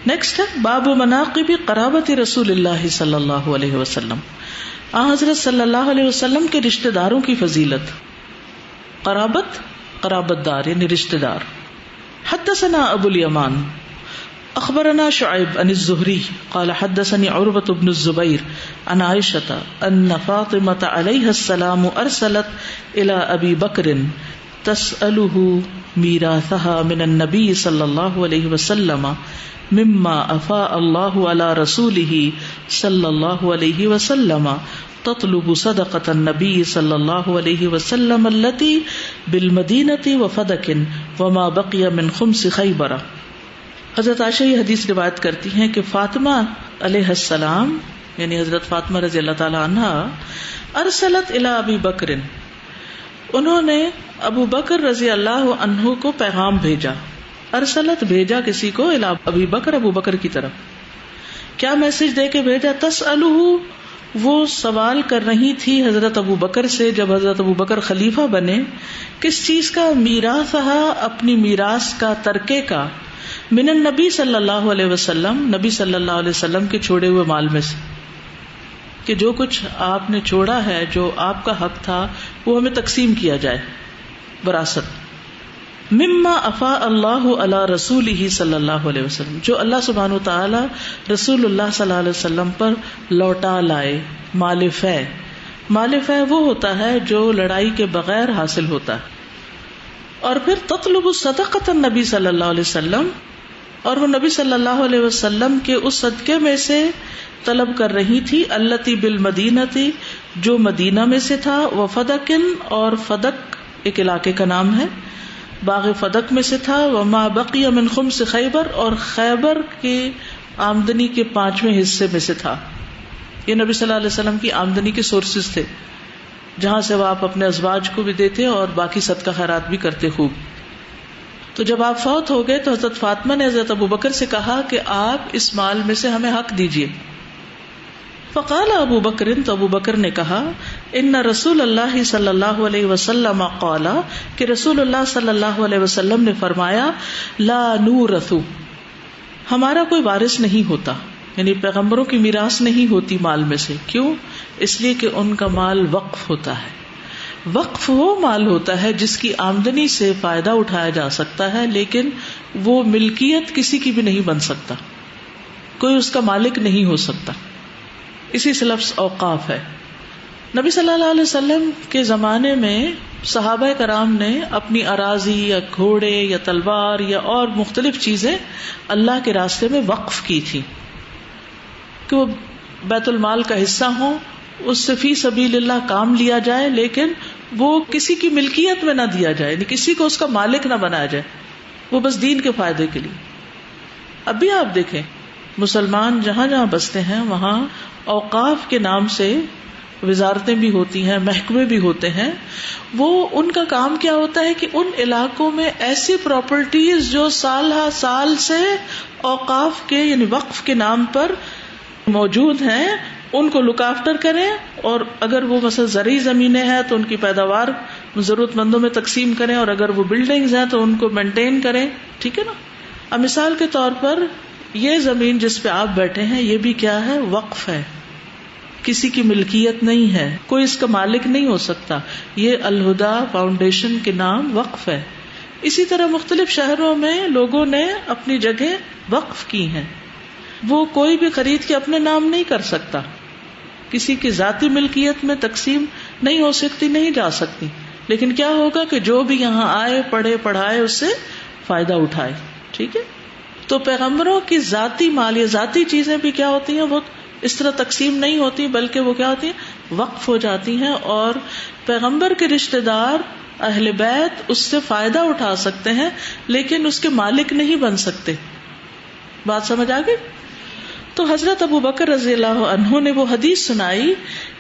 Next ہے باب مناقب قرابت رسول اللہ صلی اللہ علیہ وسلم. حضرت صلی اللہ علیہ وسلم کے رشتہ داروں کی فضیلت. قرابت قرابت دار یعنی رشتہ دار. حدثنا ابو الیمان اخبرنا شعیب عن الزہری قال حدثني عروة بن الزبیر عن عائشة ان فاطمة علیہ السلام ارسلت الى ابی بکر تسأله میراثها من النبی صلی اللہ علیہ وسلم مما افاء اللہ علی رسولہ صلی اللہ علیہ وسلم تطلب صدقة النبی صلی اللہ علیہ وسلم التي بالمدینة وفدک وما بقی من خمس خیبر. حضرت عائشہ یہ حدیث روایت کرتی ہیں کہ فاطمہ علیہ السلام یعنی حضرت فاطمہ رضی اللہ تعالی عنہا ارسلت الی ابی بکر، انہوں نے ابو بکر رضی اللہ عنہ کو پیغام بھیجا. ارسلت بھیجا کسی کو، الی ابی بکر ابو بکر کی طرف. کیا میسج دے کے بھیجا؟ تسألہ، وہ سوال کر رہی تھی حضرت ابو بکر سے جب حضرت ابو بکر خلیفہ بنے، کس چیز کا؟ میراثہا، اپنی میراث کا، ترکے کا، من النبی صلی اللہ علیہ وسلم، نبی صلی اللہ علیہ وسلم کے چھوڑے ہوئے مال میں سے، کہ جو کچھ آپ نے چھوڑا ہے، جو آپ کا حق تھا، وہ ہمیں تقسیم کیا جائے، وراثت. مما افاء اللہ علی رسولہ صلی اللہ علیہ وسلم، جو اللہ سبحانہ وتعالی رسول اللہ صلی اللہ علیہ وسلم پر لوٹا لائے. مال فے، مال فے وہ ہوتا ہے جو لڑائی کے بغیر حاصل ہوتا ہے. اور پھر تطلب صدقۃ النبی صلی اللہ علیہ وسلم، اور وہ نبی صلی اللہ علیہ وسلم کے اس صدقے میں سے طلب کر رہی تھی، التی بالمدینتی، جو مدینہ میں سے تھا، وفدکن، اور فدک ایک علاقے کا نام ہے، باغ فدک میں سے تھا، وما بقی من خمس خیبر، اور خیبر کی آمدنی کے 5ویں حصے میں سے تھا. یہ نبی صلی اللہ علیہ وسلم کی آمدنی کے سورسز تھے، جہاں سے وہ آپ اپنے ازواج کو بھی دیتے اور باقی صدقہ خیرات بھی کرتے خوب. تو جب آپ فوت ہو گئے تو حضرت فاطمہ نے حضرت ابو بکر سے کہا کہ آپ اس مال میں سے ہمیں حق دیجیے. فقال ابو بکر، تو ابو بکر نے کہا، ان رسول اللہ صلی اللہ علیہ وسلم قال، کہ رسول اللہ صلی اللہ علیہ وسلم نے فرمایا، لا نورث، ہمارا کوئی وارث نہیں ہوتا، یعنی پیغمبروں کی میراث نہیں ہوتی مال میں سے. کیوں؟ اس لیے کہ ان کا مال وقف ہوتا ہے. وقف وہ مال ہوتا ہے جس کی آمدنی سے فائدہ اٹھایا جا سکتا ہے، لیکن وہ ملکیت کسی کی بھی نہیں بن سکتا، کوئی اس کا مالک نہیں ہو سکتا. اسی سے لفظ اوقاف ہے. نبی صلی اللہ علیہ وسلم کے زمانے میں صحابہ کرام نے اپنی اراضی یا گھوڑے یا تلوار یا اور مختلف چیزیں اللہ کے راستے میں وقف کی تھی کہ وہ بیت المال کا حصہ ہوں، اس سے فی سبیل اللہ کام لیا جائے، لیکن وہ کسی کی ملکیت میں نہ دیا جائے، یعنی کسی کو اس کا مالک نہ بنایا جائے، وہ بس دین کے فائدے کے لیے. ابھی آپ دیکھیں مسلمان جہاں جہاں بستے ہیں وہاں اوقاف کے نام سے وزارتیں بھی ہوتی ہیں، محکمے بھی ہوتے ہیں. وہ ان کا کام کیا ہوتا ہے کہ ان علاقوں میں ایسی پراپرٹیز جو سال ہا سال سے اوقاف کے یعنی وقف کے نام پر موجود ہیں ان کو لک آفٹر کریں، اور اگر وہ مثلا زرعی زمینیں ہیں تو ان کی پیداوار ضرورت مندوں میں تقسیم کریں، اور اگر وہ بلڈنگز ہیں تو ان کو مینٹین کریں. ٹھیک ہے نا. اب مثال کے طور پر یہ زمین جس پہ آپ بیٹھے ہیں یہ بھی کیا ہے؟ وقف ہے، کسی کی ملکیت نہیں ہے، کوئی اس کا مالک نہیں ہو سکتا. یہ الہدا فاؤنڈیشن کے نام وقف ہے. اسی طرح مختلف شہروں میں لوگوں نے اپنی جگہ وقف کی ہیں، وہ کوئی بھی خرید کے اپنے نام نہیں کر سکتا، کسی کی ذاتی ملکیت میں تقسیم نہیں ہو سکتی، نہیں جا سکتی. لیکن کیا ہوگا کہ جو بھی یہاں آئے، پڑھے، پڑھائے، اس سے فائدہ اٹھائے. ٹھیک ہے. تو پیغمبروں کی ذاتی مال یا ذاتی چیزیں بھی کیا ہوتی ہیں؟ وہ اس طرح تقسیم نہیں ہوتی، بلکہ وہ کیا ہوتی ہیں؟ وقف ہو جاتی ہیں. اور پیغمبر کے رشتہ دار اہل بیت اس سے فائدہ اٹھا سکتے ہیں، لیکن اس کے مالک نہیں بن سکتے. بات سمجھ آ گئی؟ تو حضرت ابو بکر رضی اللہ عنہ نے وہ حدیث سنائی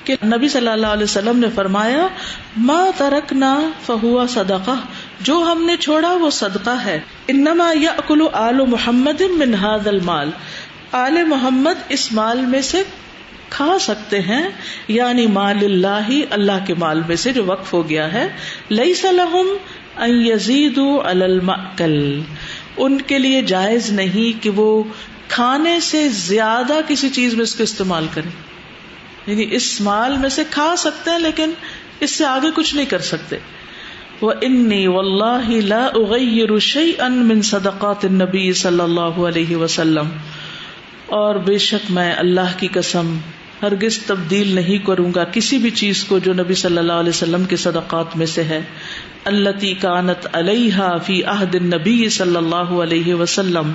کہ نبی صلی اللہ علیہ وسلم نے فرمایا، ما ترکنا فہو صدقہ، جو ہم نے چھوڑا وہ صدقہ ہے. انما یأکل آل محمد من ھذا المال، آل محمد اس مال میں سے کھا سکتے ہیں، یعنی مال اللہ، اللہ کے مال میں سے جو وقف ہو گیا ہے. لیس لہم ان یزیدوا علی المأکل، ان کے لیے جائز نہیں کہ وہ کھانے سے زیادہ کسی چیز میں اس کو استعمال کریں. یعنی اس مال میں سے کھا سکتے ہیں لیکن اس سے آگے کچھ نہیں کر سکتے. وَإِنِّي وَاللَّهِ لَا أُغَيِّرُ شَيْئًا مِّن صَدَقَاتِ النَّبِيِّ صلی اللہ علیہ وسلم، اور بے شک میں اللہ کی قسم ہرگز تبدیل نہیں کروں گا کسی بھی چیز کو جو نبی صلی اللہ علیہ وسلم کے صدقات میں سے ہے. التی کانت علیہا فی عہد النبی صلی اللہ علیہ وسلم،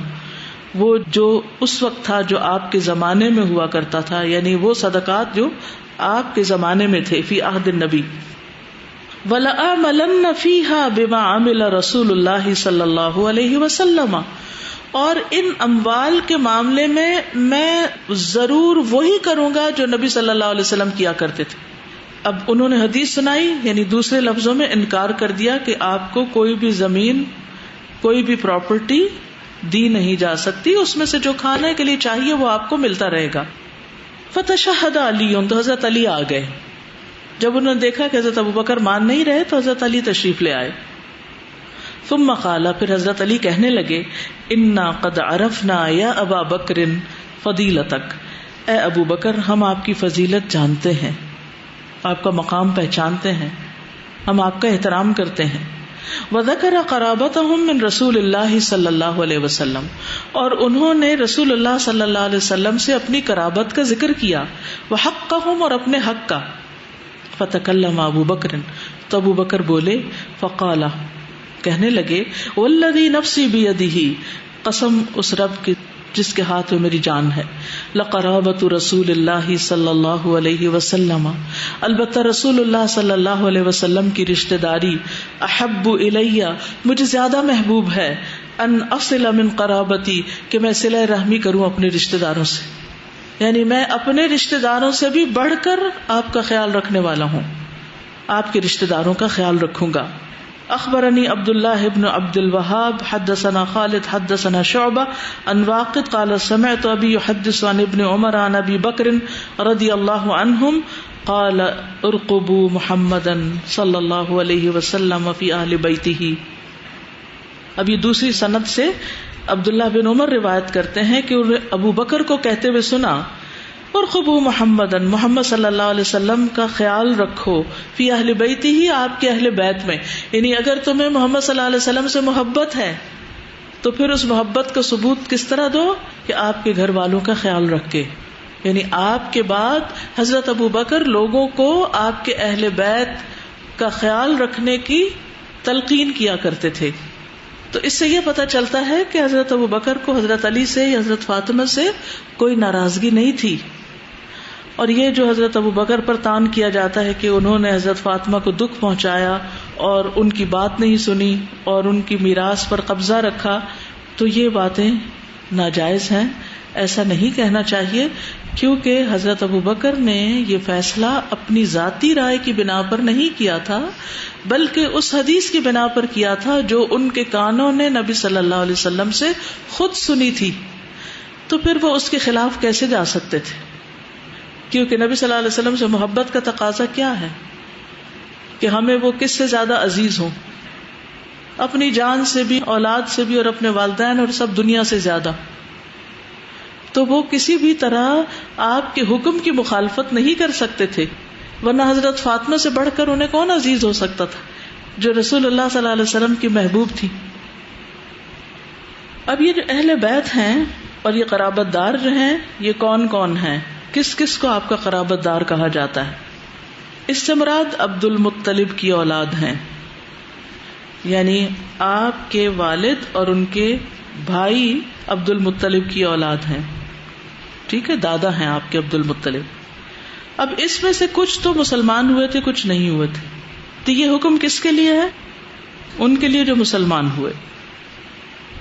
وہ جو اس وقت تھا جو آپ کے زمانے میں ہوا کرتا تھا، یعنی وہ صدقات جو آپ کے زمانے میں تھے. فی عہد النبی. وَلَآمَلَنَّ فِيهَا بِمَا عَمِلَ رسول اللہ صلی اللہ علیہ وسلم، اور ان اموال کے معاملے میں ضرور وہی کروں گا جو نبی صلی اللہ علیہ وسلم کیا کرتے تھے. اب انہوں نے حدیث سنائی، یعنی دوسرے لفظوں میں انکار کر دیا کہ آپ کو کوئی بھی زمین، کوئی بھی پراپرٹی دی نہیں جا سکتی، اس میں سے جو کھانے کے لیے چاہیے وہ آپ کو ملتا رہے گا. فتشہد علی، تو حضرت علی آ گئے. جب انہوں نے دیکھا کہ حضرت ابوبکر مان نہیں رہے تو حضرت علی تشریف لے آئے. ثم قال، پھر حضرت علی کہنے لگے، انا قد عرفنا یا ابا بکر فضیلتک، اے ابو بکر ہم آپ کی فضیلت جانتے ہیں، آپ کا مقام پہچانتے ہیں، ہم آپ کا احترام کرتے ہیں. وذکر قرابتہم من رسول اللہ صلی اللہ علیہ وسلم، اور انہوں نے رسول اللہ صلی اللہ علیہ وسلم سے اپنی قرابت کا ذکر کیا. وحقہم، اور اپنے حق کا. فتکلم ابو بکر، تو ابو بکر بولے. فقال، کہنے لگے، والذی نفسی بیدہ، قسم اس رب کی جس کے ہاتھ میں میری جان ہے، لقرابۃ رسول اللہ صلی اللہ علیہ وسلم، البتہ رسول اللہ صلی اللہ علیہ وسلم کی رشتہ داری، احب الی، مجھے زیادہ محبوب ہے، ان اصل من قرابتی، کہ میں صلہ رحمی کروں اپنے رشتہ داروں سے. یعنی میں اپنے رشتہ داروں سے بھی بڑھ کر آپ کا خیال رکھنے والا ہوں، آپ کے رشتہ داروں کا خیال رکھوں گا. اخبرنی عبد اللہ ابن عبد الوہاب حدثنا خالد حدثنا شعبہ عن واقد قال سمعت ابی يحدث عن ابن عمر عن ابی بکر رضی اللہ عنہم قال ارقبوا محمدا صلی اللہ علیہ وسلم فی اہل بیتہ. اب یہ دوسری سند سے عبداللہ بن عمر روایت کرتے ہیں کہ ابو بکر کو کہتے ہوئے سنا، ارقبوا محمدن، محمد صلی اللہ علیہ وسلم کا خیال رکھو، فی اہل بیت ہی، آپ کے اہل بیت میں. یعنی اگر تمہیں محمد صلی اللہ علیہ وسلم سے محبت ہے تو پھر اس محبت کا ثبوت کس طرح دو کہ آپ کے گھر والوں کا خیال رکھ کے. یعنی آپ کے بعد حضرت ابو بکر لوگوں کو آپ کے اہل بیت کا خیال رکھنے کی تلقین کیا کرتے تھے. تو اس سے یہ پتہ چلتا ہے کہ حضرت ابو بکر کو حضرت علی سے یا حضرت فاطمہ سے کوئی ناراضگی نہیں تھی. اور یہ جو حضرت ابو بکر پر تان کیا جاتا ہے کہ انہوں نے حضرت فاطمہ کو دکھ پہنچایا اور ان کی بات نہیں سنی اور ان کی میراث پر قبضہ رکھا، تو یہ باتیں ناجائز ہیں. ایسا نہیں کہنا چاہیے، کیونکہ حضرت ابو بکر نے یہ فیصلہ اپنی ذاتی رائے کی بنا پر نہیں کیا تھا، بلکہ اس حدیث کی بنا پر کیا تھا جو ان کے کانوں نے نبی صلی اللہ علیہ وسلم سے خود سنی تھی. تو پھر وہ اس کے خلاف کیسے جا سکتے تھے؟ کیونکہ نبی صلی اللہ علیہ وسلم سے محبت کا تقاضا کیا ہے کہ ہمیں وہ کس سے زیادہ عزیز ہوں، اپنی جان سے بھی، اولاد سے بھی، اور اپنے والدین اور سب دنیا سے زیادہ. تو وہ کسی بھی طرح آپ کے حکم کی مخالفت نہیں کر سکتے تھے، ورنہ حضرت فاطمہ سے بڑھ کر انہیں کون عزیز ہو سکتا تھا جو رسول اللہ صلی اللہ علیہ وسلم کی محبوب تھی. اب یہ جو اہل بیت ہیں اور یہ قرابت دار جو ہیں، یہ کون کون ہیں، کس کس کو آپ کا قرابت دار کہا جاتا ہے؟ اس سے مراد عبد المطلب کی اولاد ہیں، یعنی آپ کے والد اور ان کے بھائی عبد المطلب کی اولاد ہیں. ٹھیک ہے، دادا ہیں آپ کے عبد المطلب. اب اس میں سے کچھ تو مسلمان ہوئے تھے، کچھ نہیں ہوئے تھے. تو یہ حکم کس کے لیے ہے؟ ان کے لیے جو مسلمان ہوئے.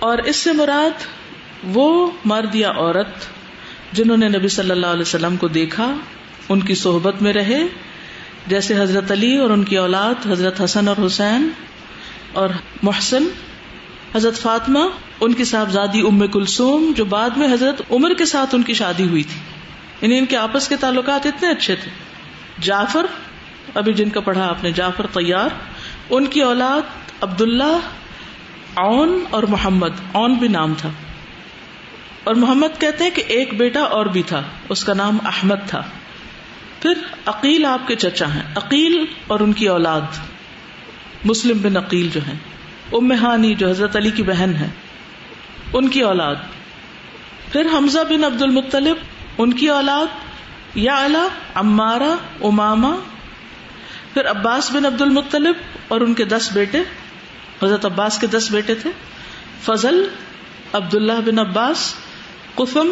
اور اس سے مراد وہ مرد یا عورت جنہوں نے نبی صلی اللہ علیہ وسلم کو دیکھا، ان کی صحبت میں رہے، جیسے حضرت علی اور ان کی اولاد حضرت حسن اور حسین اور محسن، حضرت فاطمہ، ان کی صاحبزادی ام کلثوم جو بعد میں حضرت عمر کے ساتھ ان کی شادی ہوئی تھی. یعنی ان کے آپس کے تعلقات اتنے اچھے تھے. جعفر، ابھی جن کا پڑھا آپ نے، جعفر طیار، ان کی اولاد عبداللہ، عون اور محمد، عون بھی نام تھا. اور محمد کہتے ہیں کہ ایک بیٹا اور بھی تھا، اس کا نام احمد تھا. پھر عقیل آپ کے چچا ہیں، عقیل اور ان کی اولاد مسلم بن عقیل جو ہیں، ام ہانی جو حضرت علی کی بہن ہے ان کی اولاد، پھر حمزہ بن عبد المطلب ان کی اولاد، یعلا، عمارہ، امامہ، پھر عباس بن عبد المطلب اور ان کے 10 بیٹے، حضرت عباس کے 10 بیٹے تھے، فضل، عبداللہ بن عباس، قثم،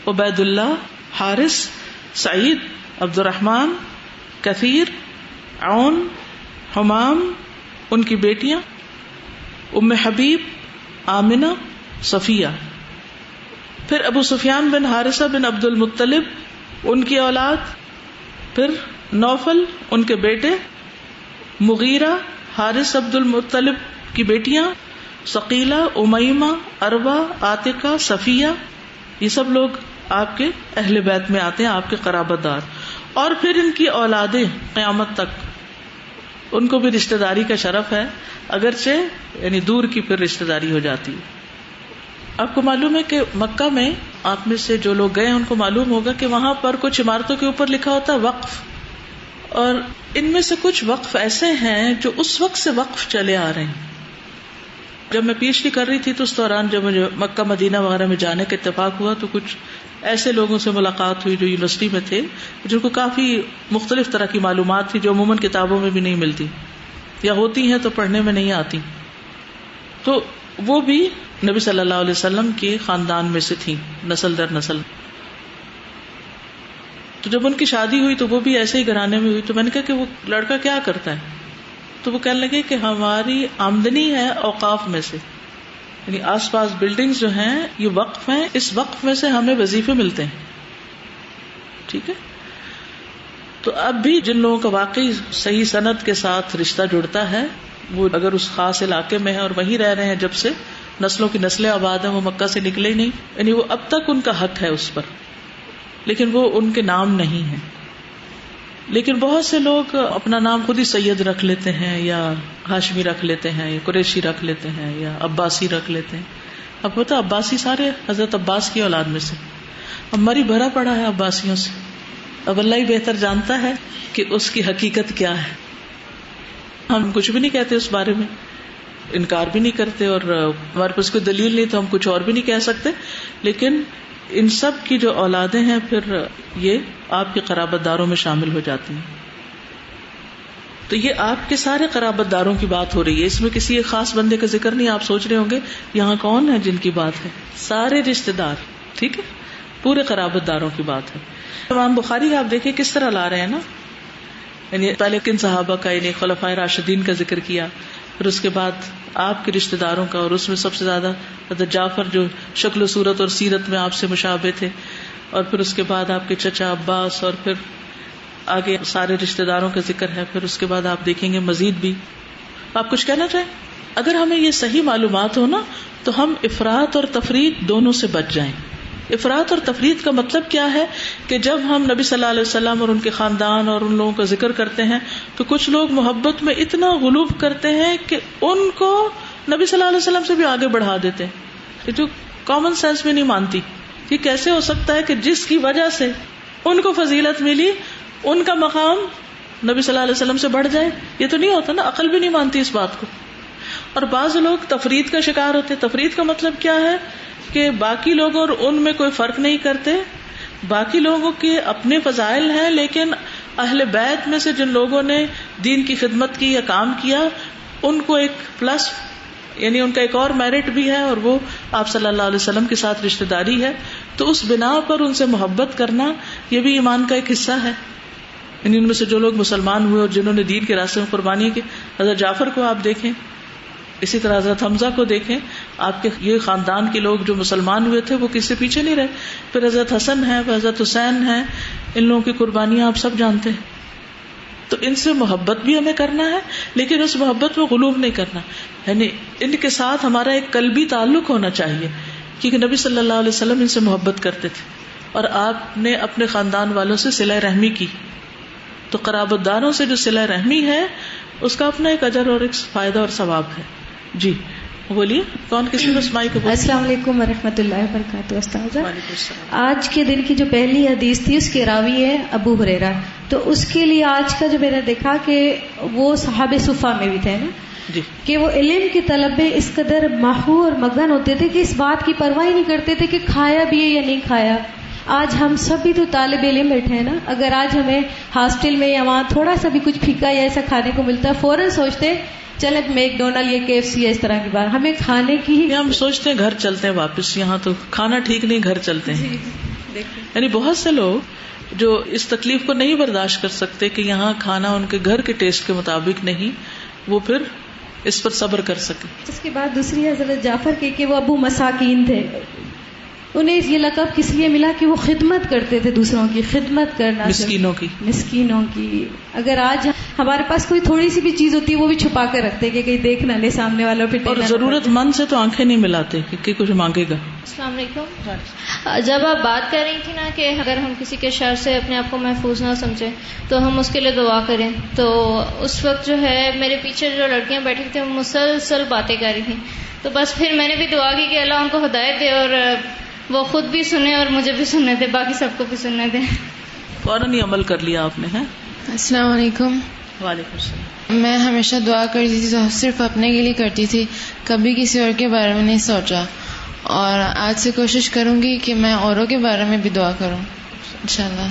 عبید اللہ، حارث، سعید، عبد الرحمن، کثیر، عون، حمام، ان کی بیٹیاں، ام حبیب، آمنہ، صفیہ، پھر ابو سفیان بن حارثہ بن عبد المطلب ان کی اولاد، پھر نوفل ان کے بیٹے، مغیرہ، حارث عبد المطلب کی بیٹیاں، ثقیلہ، امیمہ، اربہ، عاتقہ، صفیہ، یہ سب لوگ آپ کے اہل بیت میں آتے ہیں، آپ کے قرابت دار. اور پھر ان کی اولادیں قیامت تک، ان کو بھی رشتہ داری کا شرف ہے، اگرچہ یعنی دور کی پھر رشتہ داری ہو جاتی ہے. آپ کو معلوم ہے کہ مکہ میں آپ میں سے جو لوگ گئے ہیں ان کو معلوم ہوگا کہ وہاں پر کچھ عمارتوں کے اوپر لکھا ہوتا ہے وقف، اور ان میں سے کچھ وقف ایسے ہیں جو اس وقت سے وقف چلے آ رہے ہیں. جب میں پی ایچ ڈی کر رہی تھی تو اس دوران جب مجھے مکہ مدینہ وغیرہ میں جانے کا اتفاق ہوا تو کچھ ایسے لوگوں سے ملاقات ہوئی جو یونیورسٹی میں تھے، جن کو کافی مختلف طرح کی معلومات تھی جو عموماً کتابوں میں بھی نہیں ملتی یا ہوتی ہیں تو پڑھنے میں نہیں آتی. تو وہ بھی نبی صلی اللہ علیہ وسلم کے خاندان میں سے تھیں، نسل در نسل. تو جب ان کی شادی ہوئی تو وہ بھی ایسے ہی گھرانے میں ہوئی. تو میں نے کہا کہ وہ لڑکا کیا کرتا ہے؟ تو وہ کہنے لگے کہ ہماری آمدنی ہے اوقاف میں سے، یعنی آس پاس بلڈنگز جو ہیں یہ وقف ہیں، اس وقف میں سے ہمیں وظیفے ملتے ہیں. ٹھیک ہے. تو اب بھی جن لوگوں کا واقعی صحیح سند کے ساتھ رشتہ جڑتا ہے، وہ اگر اس خاص علاقے میں ہے اور وہیں رہ رہے ہیں جب سے، نسلوں کی نسلیں آباد ہیں، وہ مکہ سے نکلے ہی نہیں، یعنی وہ اب تک ان کا حق ہے اس پر، لیکن وہ ان کے نام نہیں ہے. لیکن بہت سے لوگ اپنا نام خود ہی سید رکھ لیتے ہیں، یا ہاشمی رکھ لیتے ہیں، یا قریشی رکھ لیتے ہیں، یا عباسی رکھ لیتے ہیں. اب پتہ عباسی سارے حضرت عباس کی اولاد میں سے، اب مری بھرا پڑا ہے عباسیوں سے. اب اللہ ہی بہتر جانتا ہے کہ اس کی حقیقت کیا ہے. ہم کچھ بھی نہیں کہتے اس بارے میں، انکار بھی نہیں کرتے، اور ہمارے پاس کوئی دلیل نہیں تو ہم کچھ اور بھی نہیں کہہ سکتے. لیکن ان سب کی جو اولادیں ہیں پھر یہ آپ کے قرابت داروں میں شامل ہو جاتی ہیں. تو یہ آپ کے سارے قرابت داروں کی بات ہو رہی ہے، اس میں کسی ایک خاص بندے کا ذکر نہیں. آپ سوچ رہے ہوں گے یہاں کون ہے جن کی بات ہے؟ سارے رشتے دار، ٹھیک ہے، پورے قرابت داروں کی بات ہے. امام بخاری آپ دیکھیں کس طرح لا رہے ہیں نا، یعنی پہلے کن صحابہ کا، یعنی خلفائے راشدین کا ذکر کیا، پھر اس کے بعد آپ کے رشتہ داروں کا، اور اس میں سب سے زیادہ حضرت جعفر جو شکل و صورت اور سیرت میں آپ سے مشابہ تھے، اور پھر اس کے بعد آپ کے چچا عباس، اور پھر آگے سارے رشتہ داروں کا ذکر ہے. پھر اس کے بعد آپ دیکھیں گے مزید بھی. آپ کچھ کہنا چاہیں؟ اگر ہمیں یہ صحیح معلومات ہو نا تو ہم افراط اور تفریط دونوں سے بچ جائیں. افراط اور تفریط کا مطلب کیا ہے کہ جب ہم نبی صلی اللہ علیہ وسلم اور ان کے خاندان اور ان لوگوں کا ذکر کرتے ہیں تو کچھ لوگ محبت میں اتنا غلو کرتے ہیں کہ ان کو نبی صلی اللہ علیہ وسلم سے بھی آگے بڑھا دیتے ہیں، جو کامن سینس میں نہیں مانتی. یہ کیسے ہو سکتا ہے کہ جس کی وجہ سے ان کو فضیلت ملی ان کا مقام نبی صلی اللہ علیہ وسلم سے بڑھ جائے؟ یہ تو نہیں ہوتا نا، عقل بھی نہیں مانتی اس بات کو. اور بعض لوگ تفریط کا شکار ہوتے. تفریط کا مطلب کیا ہے کہ باقی لوگوں اور ان میں کوئی فرق نہیں کرتے، باقی لوگوں کے اپنے فضائل ہیں، لیکن اہل بیت میں سے جن لوگوں نے دین کی خدمت کی یا کام کیا ان کو ایک پلس، یعنی ان کا ایک اور میرٹ بھی ہے، اور وہ آپ صلی اللہ علیہ وسلم کے ساتھ رشتہ داری ہے. تو اس بنا پر ان سے محبت کرنا یہ بھی ایمان کا ایک حصہ ہے. یعنی ان میں سے جو لوگ مسلمان ہوئے اور جنہوں نے دین کے راستے میں قربانی کی، حضرت جعفر کو آپ دیکھیں، اسی طرح حضرت حمزہ کو دیکھیں، آپ کے یہ خاندان کے لوگ جو مسلمان ہوئے تھے وہ کس سے پیچھے نہیں رہے. پھر حضرت حسن ہے، پھر حضرت حسین ہے، ان لوگوں کی قربانیاں آپ سب جانتے ہیں. تو ان سے محبت بھی ہمیں کرنا ہے، لیکن اس محبت میں غلوب نہیں کرنا. یعنی ان کے ساتھ ہمارا ایک قلبی تعلق ہونا چاہیے، کیونکہ نبی صلی اللہ علیہ وسلم ان سے محبت کرتے تھے اور آپ نے اپنے خاندان والوں سے صلہ رحمی کی. تو قرابت داروں سے جو صلہ رحمی ہے اس کا اپنا ایک اجر اور ایک فائدہ اور ثواب ہے. جی بولیے کون کسی کو سمائی کو؟ السلام علیکم ورحمۃ اللہ وبرکاتہ. استاذہ, وعلیکم السلام. آج کے دن کی جو پہلی حدیث تھی اس کے راوی ہے ابو ہریرہ. تو اس کے لیے آج کا جو میں نے دیکھا کہ وہ صحابہ صفا میں بھی تھے نا جی, کہ وہ علم کی طلب میں اس قدر ماہو اور مگن ہوتے تھے کہ اس بات کی پرواہ نہیں کرتے تھے کہ کھایا بھی ہے یا نہیں کھایا. آج ہم سب بھی تو طالب علم بیٹھے ہیں نا, اگر آج ہمیں ہاسٹل میں یا وہاں تھوڑا سا بھی کچھ پھیکا یا ایسا کھانے کو ملتا ہے فوراً سوچتے چلے میک ڈونلڈ یا KFC یا اس طرح کی بات, ہمیں کھانے کی ہی ہم سوچتے ہیں گھر چلتے ہیں واپس, یہاں تو کھانا ٹھیک نہیں, گھر چلتے ہیں. یعنی بہت سے لوگ جو اس تکلیف کو نہیں برداشت کر سکتے کہ یہاں کھانا ان کے گھر کے ٹیسٹ کے مطابق نہیں, وہ پھر اس پر صبر کر سکے. اس کے بعد دوسری حضرت جعفر کی کہ وہ ابو مساکین تھے. انہیں یہ لقب کس لیے ملا کہ وہ خدمت کرتے تھے, دوسروں کی خدمت کرنا, مسکینوں کی. اگر آج ہمارے پاس کوئی تھوڑی سی بھی چیز ہوتی ہے وہ بھی چھپا کر رکھتے کہ کہیں دیکھ نہ لے سامنے والا, اور ضرورت مند سے تو آنکھیں نہیں ملاتے کہ کچھ مانگے گا. السلام علیکم. جب آپ بات کر رہی تھی نا کہ اگر ہم کسی کے شر سے اپنے آپ کو محفوظ نہ سمجھیں تو ہم اس کے لیے دعا کریں, تو اس وقت جو ہے میرے پیچھے جو لڑکیاں بیٹھی تھیں وہ مسلسل باتیں کر رہی تھیں, تو بس پھر میں نے بھی دعا کی کہ اللہ ان کو ہدایت دے اور وہ خود بھی سنے اور مجھے بھی سننے دے, باقی سب کو بھی سننے دے. فوراً ہی عمل کر لیا آپ نے. ہے السلام علیکم. وعلیکم السلام. میں ہمیشہ دعا کرتی تھی تو صرف اپنے کے لیے کرتی تھی, کبھی کسی اور کے بارے میں نہیں سوچا, اور آج سے کوشش کروں گی کہ میں اوروں کے بارے میں بھی دعا کروں انشاءاللہ.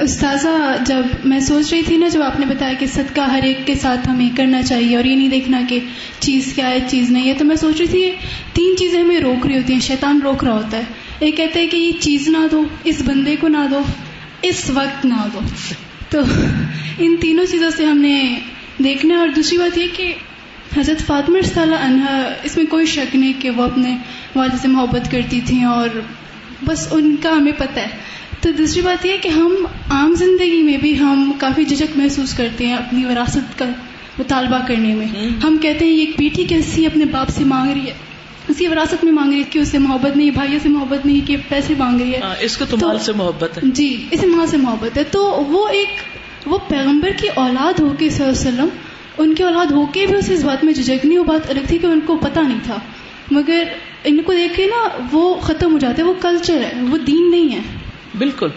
استاذہ, جب میں سوچ رہی تھی نا, جب آپ نے بتایا کہ صدقہ ہر ایک کے ساتھ ہمیں کرنا چاہیے اور یہ نہیں دیکھنا کہ چیز کیا ہے چیز نہیں ہے, تو میں سوچ رہی تھی یہ 3 چیزیں ہمیں روک رہی ہوتی ہیں, شیطان روک رہا ہوتا ہے. ایک کہتے ہیں کہ یہ چیز نہ دو, اس بندے کو نہ دو, اس وقت نہ دو. تو ان تینوں چیزوں سے ہم نے دیکھنا. اور دوسری بات یہ کہ حضرت فاطمہ رضی اللہ عنہا, اس میں کوئی شک نہیں کہ وہ اپنے والد سے محبت کرتی تھیں اور بس ان کا ہمیں پتہ ہے. تو دوسری بات یہ کہ ہم عام زندگی میں بھی ہم کافی جھجک محسوس کرتے ہیں اپنی وراثت کا مطالبہ کرنے میں. ہم کہتے ہیں یہ ایک بیٹی کیسی اپنے باپ سے مانگ رہی ہے, اسی وراثت میں مانگ رہی ہے کہ اس سے محبت نہیں, بھائیوں سے محبت نہیں, کہ پیسے مانگ رہی ہے, اس کو تو مال سے محبت ہے. جی, اسے ماں سے محبت ہے. تو وہ پیغمبر کی اولاد ہو کے صلی اللہ علیہ وسلم, ان کی اولاد ہو کے بھی اسے اس بات میں جھجک نہیں. وہ بات الگ تھی کہ ان کو پتہ نہیں تھا, مگر ان کو دیکھ کے نا وہ ختم ہو جاتے. وہ کلچر ہے, وہ دین نہیں ہے. بالکل,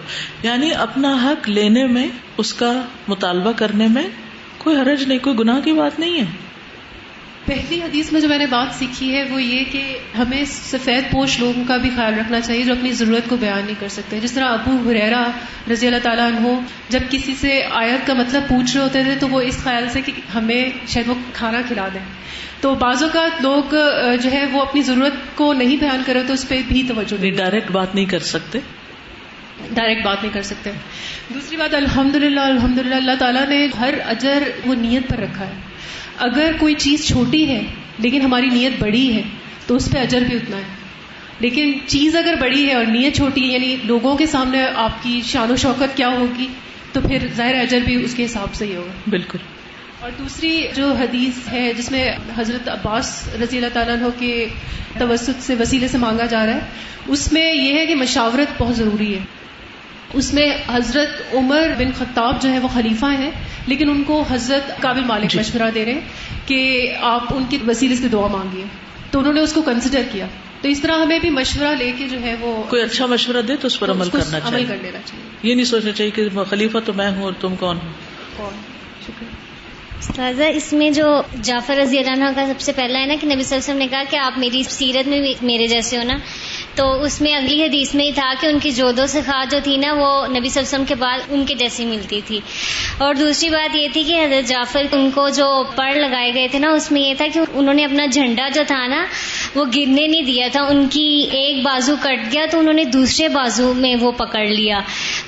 یعنی اپنا حق لینے میں, اس کا مطالبہ کرنے میں کوئی حرج نہیں, کوئی گناہ کی بات نہیں ہے. پہلی حدیث میں جو میں نے بات سیکھی ہے وہ یہ کہ ہمیں سفید پوش لوگوں کا بھی خیال رکھنا چاہیے جو اپنی ضرورت کو بیان نہیں کر سکتے. جس طرح ابو ہریرہ رضی اللہ تعالیٰ عنہ جب کسی سے آیت کا مطلب پوچھ رہے ہوتے تھے تو وہ اس خیال سے کہ ہمیں شاید وہ کھانا کھلا دیں. تو بعض اوقات لوگ جو ہے وہ اپنی ضرورت کو نہیں بیان کرے تو اس پہ بھی توجہ دیں. ڈائریکٹ بات نہیں کر سکتے, دوسری بات الحمدللہ اللہ تعالیٰ نے ہر اجر وہ نیت پر رکھا ہے. اگر کوئی چیز چھوٹی ہے لیکن ہماری نیت بڑی ہے تو اس پہ اجر بھی اتنا ہے. لیکن چیز اگر بڑی ہے اور نیت چھوٹی ہے, یعنی لوگوں کے سامنے آپ کی شان و شوکت کیا ہوگی, تو پھر ظاہر اجر بھی اس کے حساب سے ہی ہوگا. بالکل. اور دوسری جو حدیث ہے جس میں حضرت عباس رضی اللہ تعالیٰ عنہ کے توسط سے وسیلے سے مانگا جا رہا ہے, اس میں یہ ہے کہ مشاورت بہت ضروری ہے. اس میں حضرت عمر بن خطاب جو ہے وہ خلیفہ ہیں, لیکن ان کو حضرت قابل مالک مشورہ دے رہے ہیں کہ آپ ان کے وسیلے سے دعا مانگیے, تو انہوں نے اس کو کنسیڈر کیا. تو اس طرح ہمیں بھی مشورہ لے کے جو ہے وہ کوئی اچھا مشورہ دے تو اس پر عمل کرنا چاہیے. عمل کر لینا چاہیے. یہ نہیں سوچنا چاہیے کہ خلیفہ تو میں ہوں اور تم کون ہو. شکریہ. استاذہ, اس میں جو جعفر رضی اللہ عنہ کا سب سے پہلا ہے نا کہ نبی صلی اللہ علیہ وسلم نے کہا کہ آپ میری سیرت میں میرے جیسے ہو نا, تو اس میں اگلی حدیث میں ہی تھا کہ ان کی جود و سخا جو تھی نا وہ نبی صلی اللہ علیہ وسلم کے بعد ان کے جیسی ملتی تھی. اور دوسری بات یہ تھی کہ حضرت جعفر ان کو جو پڑ لگائے گئے تھے نا اس میں یہ تھا کہ انہوں نے اپنا جھنڈا جو تھا نا وہ گرنے نہیں دیا تھا. ان کی ایک بازو کٹ گیا تو انہوں نے دوسرے بازو میں وہ پکڑ لیا,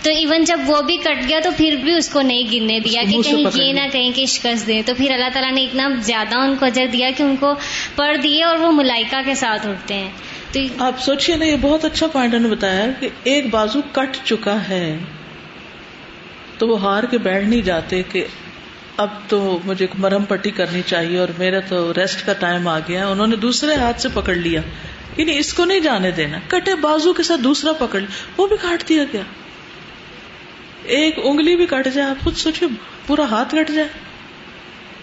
تو ایون جب وہ بھی کٹ گیا تو پھر بھی اس کو نہیں گرنے دیا کہ کہیں یہ نہ کہیں کہ شکست دے. تو پھر اللہ تعالیٰ نے اتنا زیادہ ان کو اجر دیا کہ ان کو پڑھ دیے اور وہ ملائکہ کے ساتھ اٹھتے ہیں. تو آپ سوچئے نا, یہ بہت اچھا پوائنٹ انہوں نے بتایا کہ ایک بازو کٹ چکا ہے تو وہ ہار کے بیٹھ نہیں جاتے کہ اب تو مجھے مرہم پٹی کرنی چاہیے اور میرا تو ریسٹ کا ٹائم آ گیا. انہوں نے دوسرے ہاتھ سے پکڑ لیا, یعنی اس کو نہیں جانے دینا. کٹے بازو کے ساتھ دوسرا پکڑ لیا, وہ بھی کاٹ دیا گیا. ایک انگلی بھی کٹ جائے, آپ خود سوچیے, پورا ہاتھ کٹ جائے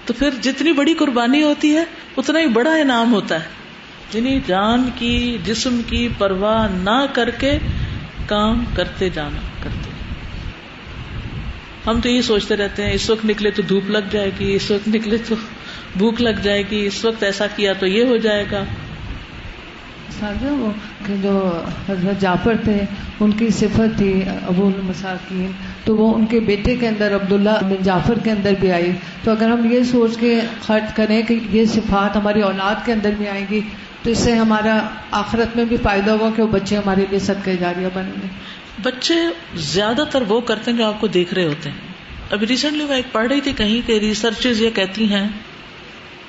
تو پھر جتنی بڑی قربانی ہوتی ہے اتنا ہی بڑا انعام ہوتا ہے. یعنی جان کی جسم کی پرواہ نہ کر کے کام کرتے جانا. ہم تو یہ سوچتے رہتے ہیں اس وقت نکلے تو دھوپ لگ جائے گی, اس وقت نکلے تو بھوک لگ جائے گی, اس وقت ایسا کیا تو یہ ہو جائے گا. وہ جو حضرت جعفر تھے ان کی صفت تھی ابو المساکین, تو وہ ان کے بیٹے کے اندر عبداللہ بن جعفر کے اندر بھی آئی. تو اگر ہم یہ سوچ کے خرچ کریں کہ یہ صفات ہماری اولاد کے اندر بھی آئیں گی تو اس سے ہمارا آخرت میں بھی فائدہ ہوگا کہ وہ بچے ہمارے لیے صدقہ جاریہ بنیں گے. بچے زیادہ تر وہ کرتے ہیں جو آپ کو دیکھ رہے ہوتے ہیں. ابھی ریسنٹلی میں ایک پڑھ رہی تھی کہیں کہ ریسرچز یہ کہتی ہیں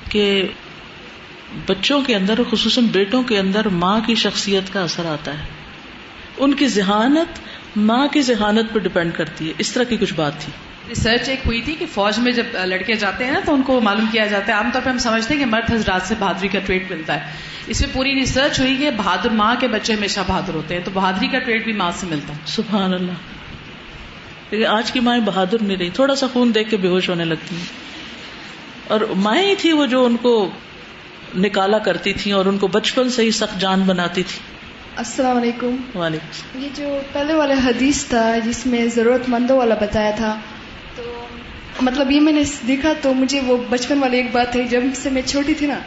کہ بچوں کے اندر خصوصاً بیٹوں کے اندر ماں کی شخصیت کا اثر آتا ہے. ان کی ذہانت ماں کی ذہانت پر ڈپینڈ کرتی ہے. اس طرح کی کچھ بات تھی. ریسرچ ایک ہوئی تھی کہ فوج میں جب لڑکے جاتے ہیں نا تو ان کو معلوم کیا جاتا ہے, عام طور پہ ہم سمجھتے ہیں کہ مرد حضرات سے بہادری کا ٹریٹ ملتا ہے. اس میں پوری ریسرچ ہوئی کہ بہادر ماں کے بچے ہمیشہ بہادر ہوتے ہیں, تو بہادری کا ٹریٹ بھی ماں سے ملتا ہے. سبحان اللہ. لیکن آج کی مائیں بہادر نہیں رہی, تھوڑا سا خون دیکھ کے بے ہوش ہونے لگتی ہیں. اور مائیں ہی تھی وہ جو ان کو نکالا کرتی تھیں اور ان کو بچپن سے ہی سخت جان بناتی تھی. السلام علیکم. وعلیکم السلام. یہ جو پہلے والا حدیث تھا جس میں ضرورت مندوں والا بتایا تھا, تو مطلب یہ میں نے دیکھا تو مجھے وہ بچپن والی ایک بات ہے, جب سے میں چھوٹی تھی نا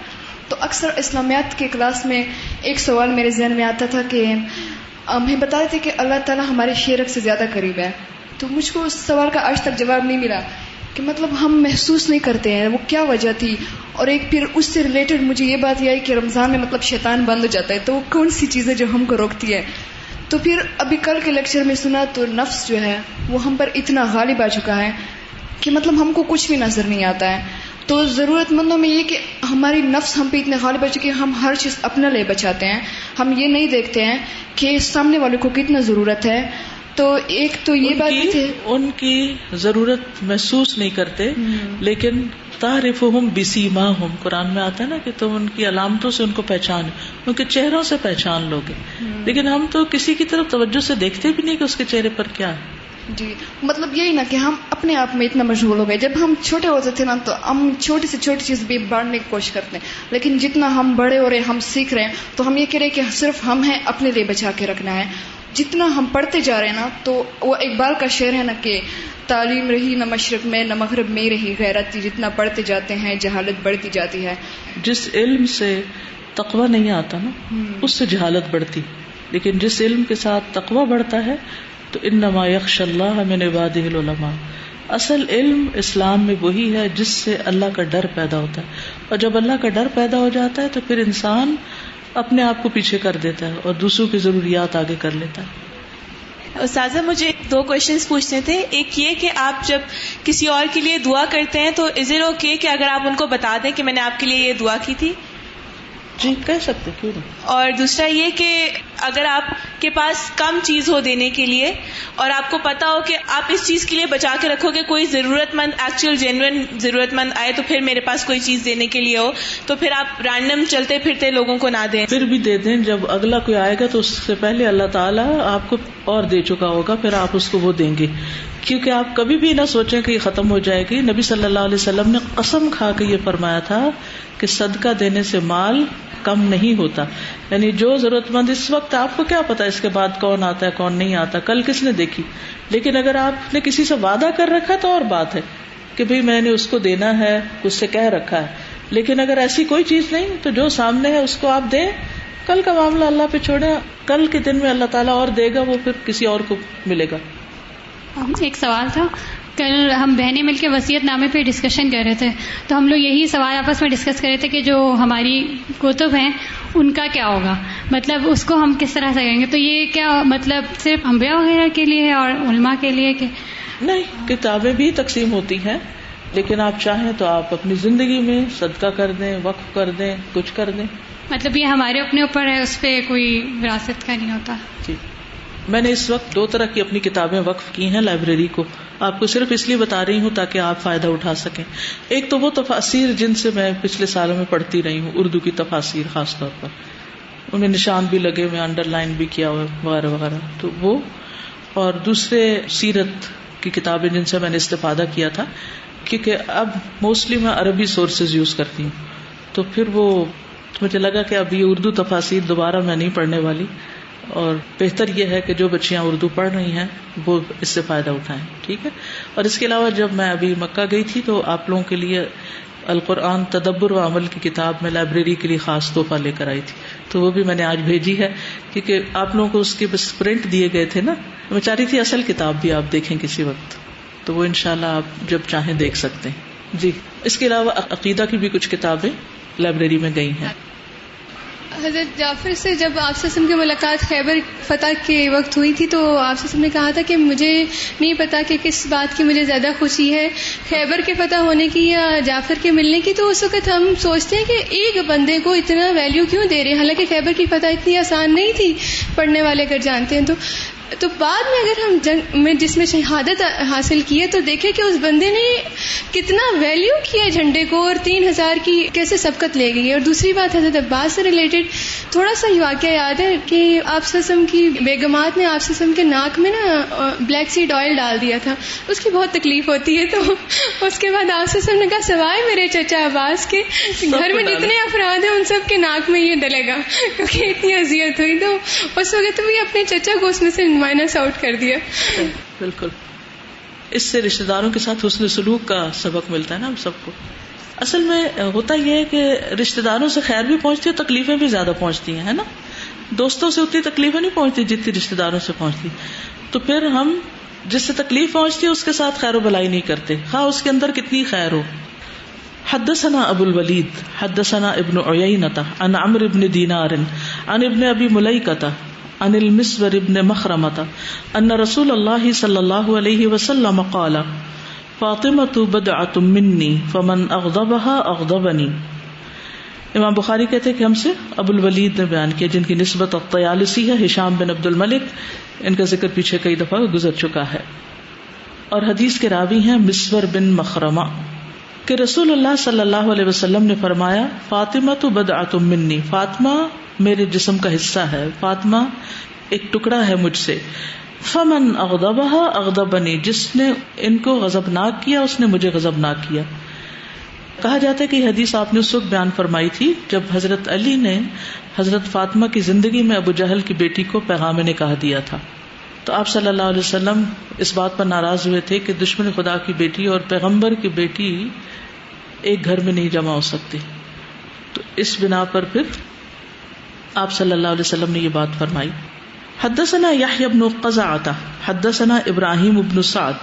تو اکثر اسلامیات کے کلاس میں ایک سوال میرے ذہن میں آتا تھا کہ ہمیں بتا رہے تھے کہ اللہ تعالیٰ ہمارے شرک سے زیادہ قریب ہے. تو مجھ کو اس سوال کا آج تک جواب نہیں ملا کہ مطلب ہم محسوس نہیں کرتے ہیں, وہ کیا وجہ تھی. اور ایک پھر اس سے ریلیٹڈ مجھے یہ بات یہ آئی کہ رمضان میں مطلب شیطان بند ہو جاتا ہے, تو وہ کون سی چیزیں جو ہم کو روکتی ہے. تو پھر ابھی کل کے لیکچر میں سنا تو نفس جو ہے وہ ہم پر اتنا غالب آ چکا ہے کہ مطلب ہم کو کچھ بھی نظر نہیں آتا ہے. تو ضرورت مندوں میں یہ کہ ہماری نفس ہم پہ اتنے غالب آ چکی ہے, ہم ہر چیز اپنے لیے بچاتے ہیں, ہم یہ نہیں دیکھتے ہیں کہ سامنے والے کو کتنا ضرورت ہے. تو ایک تو یہ بات بھی تھی, ان کی ضرورت محسوس نہیں کرتے, لیکن تعرفہم بسیماہم, قرآن میں آتا ہے نا کہ تم ان کی علامتوں سے ان کو پہچان, ان کے چہروں سے پہچان لوگے. لیکن ہم تو کسی کی طرف توجہ سے دیکھتے بھی نہیں کہ اس کے چہرے پر کیا ہے. جی مطلب یہی نا کہ ہم اپنے آپ میں اتنا مشغول ہو گئے. جب ہم چھوٹے ہوتے تھے نا تو ہم چھوٹی سے چھوٹی چیز بھی بانٹنے کی کوشش کرتے ہیں, لیکن جتنا ہم بڑے ہو رہے ہیں, ہم سیکھ رہے ہیں, تو ہم یہ کہہ رہے ہیں کہ صرف ہم ہیں, اپنے لیے بچا کے رکھنا ہے. جتنا ہم پڑھتے جا رہے ہیں نا, تو وہ اقبال کا شعر ہے نا کہ تعلیم رہی نہ مشرق میں نہ مغرب میں رہی غیرت, جتنا پڑھتے جاتے ہیں جہالت بڑھتی جاتی ہے. جس علم سے تقوی نہیں آتا نا اس سے جہالت بڑھتی, لیکن جس علم کے ساتھ تقوی بڑھتا ہے تو انما یخشی اللہ من عبادہ العلماء. اصل علم اسلام میں وہی ہے جس سے اللہ کا ڈر پیدا ہوتا ہے, اور جب اللہ کا ڈر پیدا ہو جاتا ہے تو پھر انسان اپنے آپ کو پیچھے کر دیتا ہے اور دوسروں کی ضروریات آگے کر لیتا ہے. استاذہ مجھے 2 کویشچنز پوچھنے تھے. ایک یہ کہ آپ جب کسی اور کے لیے دعا کرتے ہیں تو از اٹ اوکے کہ اگر آپ ان کو بتا دیں کہ میں نے آپ کے لیے یہ دعا کی تھی؟ جی کہہ سکتے, کیوں نہیں. اور دوسرا یہ کہ اگر آپ کے پاس کم چیز ہو دینے کے لیے اور آپ کو پتا ہو کہ آپ اس چیز کے لیے بچا کے رکھو کہ کوئی ضرورت مند ایکچوئل جینوئن ضرورت مند آئے تو پھر میرے پاس کوئی چیز دینے کے لیے ہو, تو پھر آپ رینڈم چلتے پھرتے لوگوں کو نہ دیں, پھر بھی دے دیں. جب اگلا کوئی آئے گا تو اس سے پہلے اللہ تعالیٰ آپ کو اور دے چکا ہوگا, پھر آپ اس کو وہ دیں گے, کیونکہ آپ کبھی بھی نہ سوچیں کہ یہ ختم ہو جائے گی. نبی صلی اللہ علیہ وسلم نے قسم کھا کے یہ فرمایا تھا کہ صدقہ دینے سے مال کم نہیں ہوتا. یعنی جو ضرورت مند اس وقت, آپ کو کیا پتا اس کے بعد کون آتا ہے کون نہیں آتا, کل کس نے دیکھی. لیکن اگر آپ نے کسی سے وعدہ کر رکھا تو اور بات ہے کہ بھئی میں نے اس کو دینا ہے, اس سے کہہ رکھا ہے. لیکن اگر ایسی کوئی چیز نہیں تو جو سامنے ہے اس کو آپ دیں, کل کا معاملہ اللہ پہ چھوڑیں, کل کے دن میں اللہ تعالیٰ اور دے گا, وہ پھر کسی اور کو ملے گا. ایک سوال تھا, کل ہم بہنیں مل کے وصیت نامے پہ ڈسکشن کر رہے تھے, تو ہم لوگ یہی سوال آپس میں ڈسکس کر رہے تھے کہ جو ہماری کتب ہیں ان کا کیا ہوگا, مطلب اس کو ہم کس طرح سے کریں گے. تو یہ کیا مطلب صرف انبیاء وغیرہ کے لیے ہے اور علماء کے لیے کہ نہیں؟ کتابیں بھی تقسیم ہوتی ہیں, لیکن آپ چاہیں تو آپ اپنی زندگی میں صدقہ کر دیں, وقف کر دیں, کچھ کر دیں. مطلب یہ ہمارے اپنے اوپر ہے, اس پہ کوئی وراثت کا نہیں ہوتا. جی میں نے اس وقت 2 طرح کی اپنی کتابیں وقف کی ہیں لائبریری کو, آپ کو صرف اس لیے بتا رہی ہوں تاکہ آپ فائدہ اٹھا سکیں. ایک تو وہ تفاسیر جن سے میں پچھلے سالوں میں پڑھتی رہی ہوں, اردو کی تفاسیر خاص طور پر, ان میں نشان بھی لگے ہوئے, انڈر لائن بھی کیا ہوا وغیرہ وغیرہ, تو وہ. اور دوسرے سیرت کی کتابیں جن سے میں نے استفادہ کیا تھا, کیونکہ اب موسٹلی میں عربی سورسز یوز کرتی ہوں، تو پھر وہ مجھے لگا کہ اب یہ اردو تفاسیر دوبارہ میں نہیں پڑھنے والی، اور بہتر یہ ہے کہ جو بچیاں اردو پڑھ رہی ہیں وہ اس سے فائدہ اٹھائیں. ٹھیک ہے. اور اس کے علاوہ جب میں ابھی مکہ گئی تھی تو آپ لوگوں کے لیے القرآن تدبر و عمل کی کتاب میں لائبریری کے لیے خاص تحفہ لے کر آئی تھی، تو وہ بھی میں نے آج بھیجی ہے، کیونکہ آپ لوگوں کو اس کے بس پرنٹ دیے گئے تھے نا. میں چاہ رہی تھی اصل کتاب بھی آپ دیکھیں کسی وقت، تو وہ انشاءاللہ آپ جب چاہیں دیکھ سکتے ہیں. جی اس کے علاوہ عقیدہ کی بھی کچھ کتابیں لائبریری میں گئی ہیں. حضرت جعفر سے جب آپ سے کی ملاقات خیبر فتح کے وقت ہوئی تھی تو آپ سے نے کہا تھا کہ مجھے نہیں پتا کہ کس بات کی مجھے زیادہ خوشی ہے، خیبر کے فتح ہونے کی یا جعفر کے ملنے کی. تو اس وقت ہم سوچتے ہیں کہ ایک بندے کو اتنا ویلیو کیوں دے رہے ہیں، حالانکہ خیبر کی فتح اتنی آسان نہیں تھی، پڑھنے والے اگر جانتے ہیں تو بعد میں اگر ہم جنگ میں جس میں شہادت حاصل کی ہے تو دیکھیں کہ اس بندے نے کتنا ویلیو کیا جھنڈے کو، اور 3000 کی کیسے سبقت لے گئی ہے. اور دوسری بات حضرت عباس سے ریلیٹڈ تھوڑا سا یہ واقعہ یاد ہے کہ آپ سسم کی بیگمات نے آپ سسم کے ناک میں نا بلیک سیڈ آئل ڈال دیا تھا، اس کی بہت تکلیف ہوتی ہے. تو اس کے بعد آپ سسم نے کہا سوائے میرے چچا عباس کے گھر میں جتنے افراد ہیں ان سب کے ناک میں یہ ڈلے گا، کیونکہ اتنی اذیت ہوئی. تو اس وقت بھی اپنے چچا کو اس میں سے مائنس آؤٹ کر دیا. بالکل. اس سے رشتہ داروں کے ساتھ حسن سلوک کا سبق ملتا ہے نا ہم سب کو. اصل میں ہوتا یہ ہے کہ رشتہ داروں سے خیر بھی پہنچتی ہے، تکلیفیں بھی زیادہ پہنچتی ہیں، ہے نا. دوستوں سے اتنی تکلیفیں نہیں پہنچتی جتنی رشتہ داروں سے پہنچتی. تو پھر ہم جس سے تکلیف پہنچتی ہے اس کے ساتھ خیر و بلائی نہیں کرتے، ہاں اس کے اندر کتنی خیر ہو. حدثنا ابو الولید حدثنا ابن عیینۃ عن عمرو بن دینار عن ابن ابی ملیکۃ عن المسور ابن مخرمۃ ان رسول اللہ صلی اللہ علیہ وسلم قال فاطمۃ بدعۃ منی فمن اغضبها اغضبنی. امام بخاری کہتے ہیں کہ ہم سے ابو الولید نے بیان کیا، جن کی نسبت الطیالسی ہے، ہشام بن عبد الملک، ان کا ذکر پیچھے کئی دفعہ گزر چکا ہے. اور حدیث کے راوی ہیں مسور بن مخرمہ، کہ رسول اللہ صلی اللہ علیہ وسلم نے فرمایا فاطمۃ بدعۃ منی، فاطمہ میرے جسم کا حصہ ہے، فاطمہ ایک ٹکڑا ہے مجھ سے. فمن اغضبها اغضبنی، جس نے ان کو غضبناک کیا اس نے مجھے غضبناک کیا. کہا جاتا ہے کہ یہ حدیث آپ نے اس وقت بیان فرمائی تھی جب حضرت علی نے حضرت فاطمہ کی زندگی میں ابو جہل کی بیٹی کو پیغام نکاح دیا تھا. تو آپ صلی اللہ علیہ وسلم اس بات پر ناراض ہوئے تھے کہ دشمن خدا کی بیٹی اور پیغمبر کی بیٹی ایک گھر میں نہیں جمع ہو سکتی. تو اس بنا پر پھر آپ صلی اللہ علیہ وسلم نے یہ بات فرمائی. حدثنا یحیی بن قزعۃ حدثنا ابراہیم بن سعد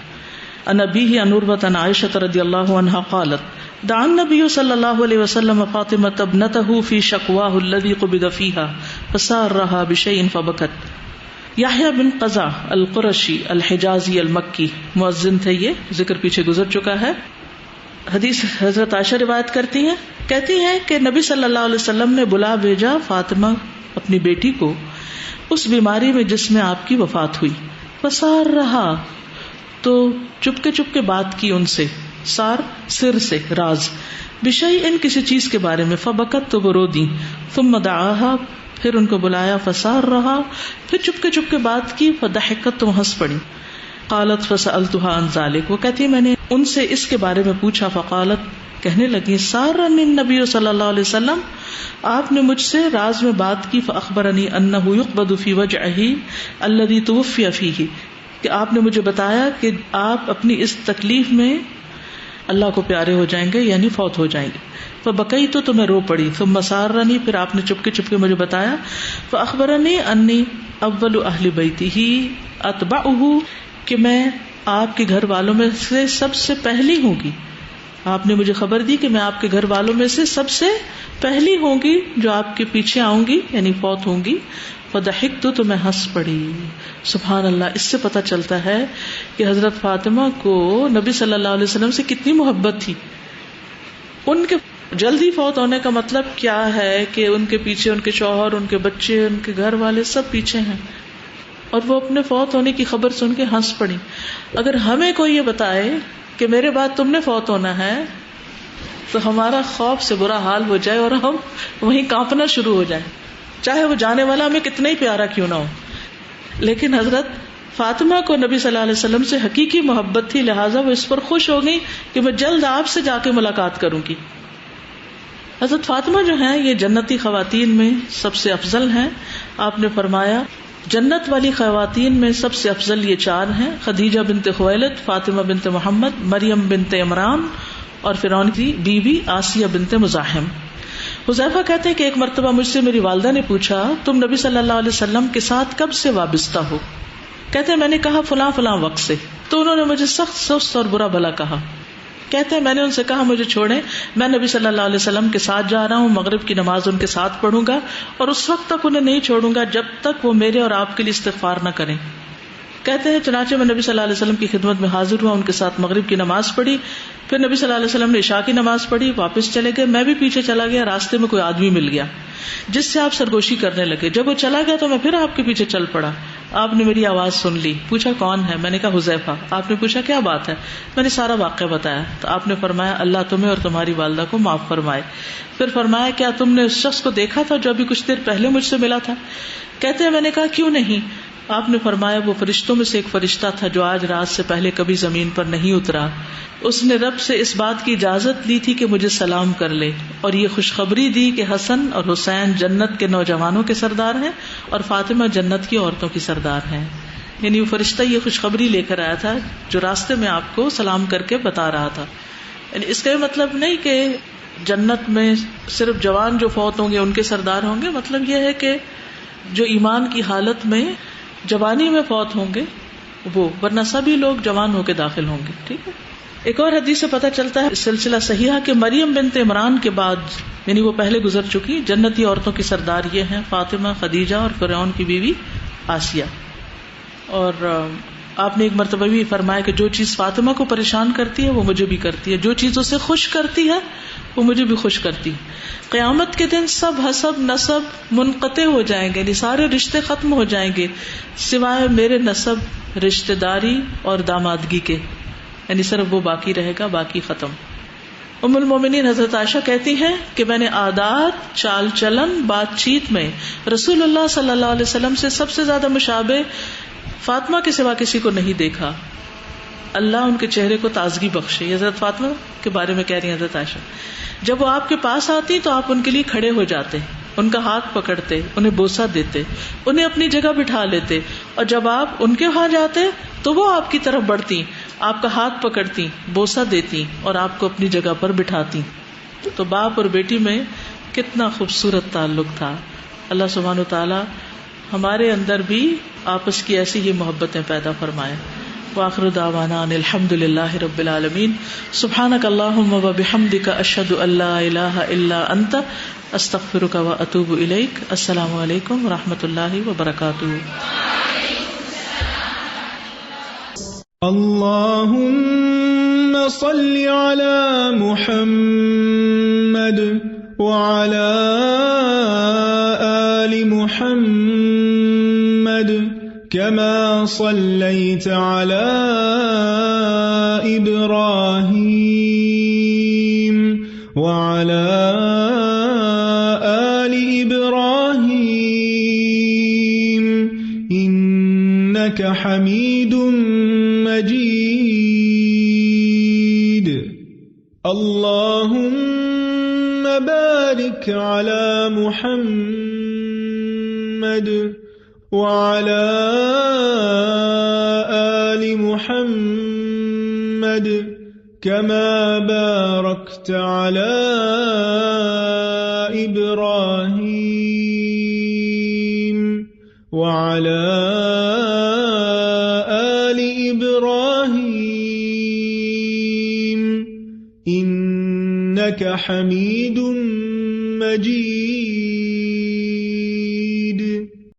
عن ابیہ عن عروۃ عن عائشہ رضی اللہ عنہا قالت دعا النبی صلی اللہ علیہ وسلم فاطمۃ ابنتہ فی شکواہ الذی قبض فیہا فسارھا بشیء فبکت. یحییٰ بن قزع القرشی الحجازی المکی مؤذن تھے، یہ ذکر پیچھے گزر چکا ہے. حدیث حضرت عائشہ روایت کرتی ہیں، کہتی ہیں کہ نبی صلی اللہ علیہ وسلم نے بلا بھیجا فاطمہ اپنی بیٹی کو اس بیماری میں جس میں آپ کی وفات ہوئی. فسار رہا، تو چپ کے بات کی ان سے، سار سر سے، راز، بشیء ان کسی چیز کے بارے میں، فبکت تو وہ رو دی، ثم دعاہا پھر ان کو بلایا، فسار رہا پھر چپ کے بات کی، فضحکت تو ہنس پڑی. قالت فسألتها عن ذلك، وہ کہتی میں نے ان سے اس کے بارے میں پوچھا، فقالت کہنے لگی سارنی النبی صلی اللہ علیہ وسلم، آپ نے مجھ سے راز میں بات کی، فاخبرنی انہ یقبض فی وجعہ الذی توفی فیہ، کہ آپ نے مجھے بتایا کہ آپ اپنی اس تکلیف میں اللہ کو پیارے ہو جائیں گے، یعنی فوت ہو جائیں گے. فبکیت تو میں رو پڑی. ثم سارنی پھر آپ نے چپ کے مجھے بتایا، فاخبرنی انی اول اہل بیتہ اتبعہ، کہ میں آپ کے گھر والوں میں سے سب سے پہلی ہوں گی. آپ نے مجھے خبر دی کہ میں آپ کے گھر والوں میں سے سب سے پہلی ہوں گی جو آپ کے پیچھے آؤں گی، یعنی فوت ہوں گی. فضحکت تو میں ہنس پڑی. سبحان اللہ. اس سے پتہ چلتا ہے کہ حضرت فاطمہ کو نبی صلی اللہ علیہ وسلم سے کتنی محبت تھی. ان کے جلدی فوت ہونے کا مطلب کیا ہے کہ ان کے پیچھے ان کے شوہر، ان کے بچے، ان کے گھر والے سب پیچھے ہیں، اور وہ اپنے فوت ہونے کی خبر سن کے ہنس پڑی. اگر ہمیں کوئی یہ بتائے کہ میرے بعد تم نے فوت ہونا ہے تو ہمارا خوف سے برا حال ہو جائے اور ہم وہیں کانپنا شروع ہو جائیں، چاہے وہ جانے والا ہمیں کتنا ہی پیارا کیوں نہ ہو. لیکن حضرت فاطمہ کو نبی صلی اللہ علیہ وسلم سے حقیقی محبت تھی، لہٰذا وہ اس پر خوش ہو گئی کہ میں جلد آپ سے جا کے ملاقات کروں گی. حضرت فاطمہ جو ہیں یہ جنتی خواتین میں سب سے افضل ہیں. آپ نے فرمایا جنت والی خواتین میں سب سے افضل یہ 4 ہیں: خدیجہ بنت خویلد، فاطمہ بنت محمد، مریم بنت عمران اور فرعون کی بیوی آسیہ بنت مزاحم. حذیفہ کہتے ہیں کہ ایک مرتبہ مجھ سے میری والدہ نے پوچھا تم نبی صلی اللہ علیہ وسلم کے ساتھ کب سے وابستہ ہو؟ کہتے ہیں میں نے کہا فلاں فلاں وقت سے. تو انہوں نے مجھے سخت سست اور برا بھلا کہا. کہتے ہیں میں نے ان سے کہا مجھے چھوڑیں، میں نبی صلی اللہ علیہ وسلم کے ساتھ جا رہا ہوں، مغرب کی نماز ان کے ساتھ پڑھوں گا اور اس وقت تک انہیں نہیں چھوڑوں گا جب تک وہ میرے اور آپ کے لیے استغفار نہ کریں. کہتے ہیں چنانچہ میں نبی صلی اللہ علیہ وسلم کی خدمت میں حاضر ہوا، ان کے ساتھ مغرب کی نماز پڑھی، پھر نبی صلی اللہ علیہ وسلم نے عشاء کی نماز پڑھی، واپس چلے گئے. میں بھی پیچھے چلا گیا. راستے میں کوئی آدمی مل گیا جس سے آپ سرگوشی کرنے لگے. جب وہ چلا گیا تو میں پھر آپ کے پیچھے چل پڑا. آپ نے میری آواز سن لی، پوچھا کون ہے؟ میں نے کہا حذیفہ. آپ نے پوچھا کیا بات ہے؟ میں نے سارا واقعہ بتایا. تو آپ نے فرمایا اللہ تمہیں اور تمہاری والدہ کو معاف فرمائے. پھر فرمایا کیا تم نے اس شخص کو دیکھا تھا جو ابھی کچھ دیر پہلے مجھ سے ملا تھا؟ کہتے ہیں میں نے کہا کیوں نہیں. آپ نے فرمایا وہ فرشتوں میں سے ایک فرشتہ تھا جو آج رات سے پہلے کبھی زمین پر نہیں اترا. اس نے رب سے اس بات کی اجازت لی تھی کہ مجھے سلام کر لے اور یہ خوشخبری دی کہ حسن اور حسین جنت کے نوجوانوں کے سردار ہیں اور فاطمہ جنت کی عورتوں کی سردار ہیں. یعنی وہ فرشتہ یہ خوشخبری لے کر آیا تھا جو راستے میں آپ کو سلام کر کے بتا رہا تھا. یعنی اس کا یہ مطلب نہیں کہ جنت میں صرف جوان جو فوت ہوں گے ان کے سردار ہوں گے. مطلب یہ ہے کہ جو ایمان کی حالت میں جوانی میں فوت ہوں گے وہ، ورنہ سبھی لوگ جوان ہو کے داخل ہوں گے. ٹھیک ہے. ایک اور حدیث سے پتہ چلتا ہے سلسلہ صحیحہ کہ مریم بنت عمران کے بعد یعنی وہ پہلے گزر چکی جنتی عورتوں کی سردار یہ ہیں فاطمہ، خدیجہ اور فرعون کی بیوی آسیہ. اور آپ نے ایک مرتبہ بھی فرمایا کہ جو چیز فاطمہ کو پریشان کرتی ہے وہ مجھے بھی کرتی ہے، جو چیز اسے خوش کرتی ہے وہ مجھے بھی خوش کرتی. قیامت کے دن سب حسب نسب منقطع ہو جائیں گے، یعنی سارے رشتے ختم ہو جائیں گے سوائے میرے نسب، رشتہ داری اور دامادگی کے، یعنی صرف وہ باقی رہے گا، باقی ختم. ام المومنین حضرت عائشہ کہتی ہیں کہ میں نے عادات، چال چلن، بات چیت میں رسول اللہ صلی اللہ علیہ وسلم سے سب سے زیادہ مشابہ فاطمہ کے سوا کسی کو نہیں دیکھا. اللہ ان کے چہرے کو تازگی بخشے. حضرت فاطمہ کے بارے میں کہہ رہی ہیں حضرت عائشہ، جب وہ آپ کے پاس آتی تو آپ ان کے لیے کھڑے ہو جاتے، ان کا ہاتھ پکڑتے، انہیں بوسہ دیتے، انہیں اپنی جگہ بٹھا لیتے، اور جب آپ ان کے وہاں جاتے تو وہ آپ کی طرف بڑھتی، آپ کا ہاتھ پکڑتی، بوسہ دیتی اور آپ کو اپنی جگہ پر بٹھاتی. تو باپ اور بیٹی میں کتنا خوبصورت تعلق تھا. اللہ سبحانہ وتعالی ہمارے اندر بھی آپس کی ایسی ہی محبتیں پیدا فرمائے. وآخر دعوانا ان الحمد للہ رب العالمین. سبحانک اللہم وبحمدک اشہد ان لا الہ الا انت استغفرک واتوب الیک. السلام علیکم ورحمۃ اللہ وبرکاتہ. اللہم صل علی محمد وعلی آل محمد كما صليت على إبراهيم وعلى آل إبراهيم إنك حميد مجيد. اللهم بارك على محمد وعلى آل محمد كما باركت على إبراهيم وعلى آل إبراهيم إنك حميد مجيد.